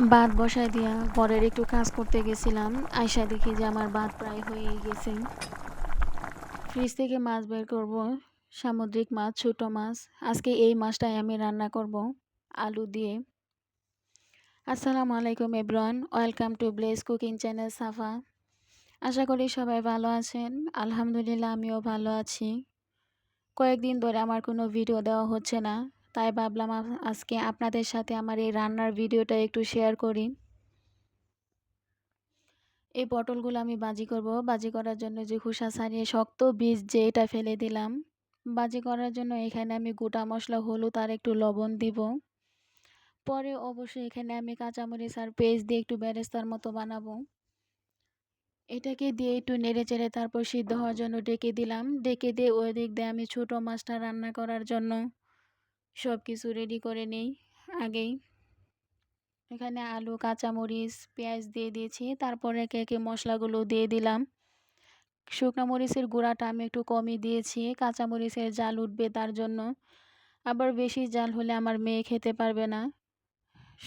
ভাত বসায় দিয়া ঘরের একটু কাজ করতে গেছিলাম। আইসা দেখি যে আমার ভাত প্রায় হয়েই গেছে। ফ্রিজ থেকে মাছ বের করব। সামুদ্রিক মাছ, ছোট মাছ। আজকে এই মাছটাই আমি রান্না করব আলু দিয়ে। আসসালামু আলাইকুম everyone. Welcome to bless cooking channel Safa. আশা করি সবাই ভালো আছেন। আলহামদুলিল্লাহ আমিও ভালো আছি। কয়েকদিন ধরে আমার কোনো ভিডিও দেওয়া হচ্ছে না। তাই ভাবলাম আজকে আপনাদের সাথে আমার এই রান্নার ভিডিওটা একটু শেয়ার করি। এই পটলগুলো আমি ভাজি করব। ভাজি করার জন্য যে খোসা ছাড়িয়ে শক্ত বীজ যে এটা ফেলে দিলাম। ভাজি করার জন্য এখানে আমি গোটা মশলা, হলুদ আর একটু লবণ দিব। পরে অবশ্যই এখানে আমি কাঁচামরিচ আর পেস্ট দিয়ে একটু বেরেস্তার মতো বানাবো। এটাকে দিয়ে একটু নেড়ে চেড়ে তারপর সিদ্ধ হওয়ার জন্য ডেকে দিলাম। ডেকে দিয়ে ওই দিক দিয়ে আমি ছোটো মাছটা রান্না করার জন্য সব কিছু রেডি করে নেই আগেই। এখানে আলু, কাঁচামরিচ, পেঁয়াজ দিয়ে দিয়েছি। তারপর একে একে মশলাগুলো দিয়ে দিলাম। শুকনো মরিচের গুঁড়াটা আমি একটু কমই দিয়েছি, কাঁচামরিচের ঝাল উঠবে তার জন্য। আবার বেশি ঝাল হলে আমার মেয়ে খেতে পারবে না।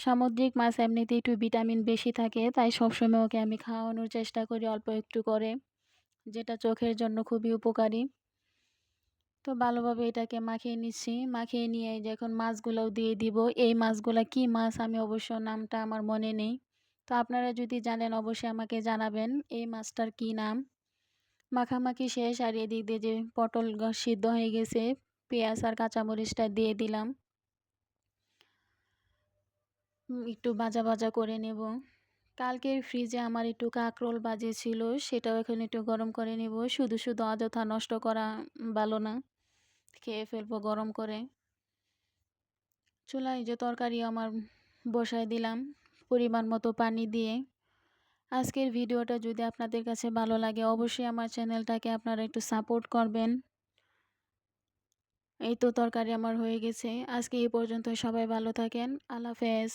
সামুদ্রিক মাছ এমনিতেই একটু ভিটামিন বেশি থাকে, তাই সবসময় ওকে আমি খাওয়ানোর চেষ্টা করি অল্প একটু করে, যেটা চোখের জন্য খুবই উপকারী। তো ভালোভাবে এটাকে মাখিয়ে নিচ্ছি। মাখিয়ে নিয়ে যখন মাছগুলোও দিয়ে দিব। এই মাছগুলা কি মাছ আমি অবশ্য নামটা আমার মনে নেই। তো আপনারা যদি জানেন অবশ্যই আমাকে জানাবেন এই মাছটার কি নাম। মাখামাখি শেষ আর এদিক দিয়ে যে পটল সিদ্ধ হয়ে গেছে, পেঁয়াজ আর কাঁচামরিচটা দিয়ে দিলাম। একটু ভাজা ভাজা করে নেব। কালকের ফ্রিজে আমার একটু কাঁকরোল ভাজি ছিল, সেটাও এখন একটু গরম করে নেব। শুধু শুধু অযথা নষ্ট করা ভালো না, খেয়ে ফেলবো গরম করে। চুলায় যে তরকারি আমার বসায় দিলাম পরিমাণ মতো পানি দিয়ে। আজকের ভিডিওটা যদি আপনাদের কাছে ভালো লাগে অবশ্যই আমার চ্যানেলটাকে আপনারা একটু সাপোর্ট করবেন। এই তো তরকারি আমার হয়ে গেছে। আজকে এই পর্যন্ত, সবাই ভালো থাকেন। আল্লাহ হাফেজ।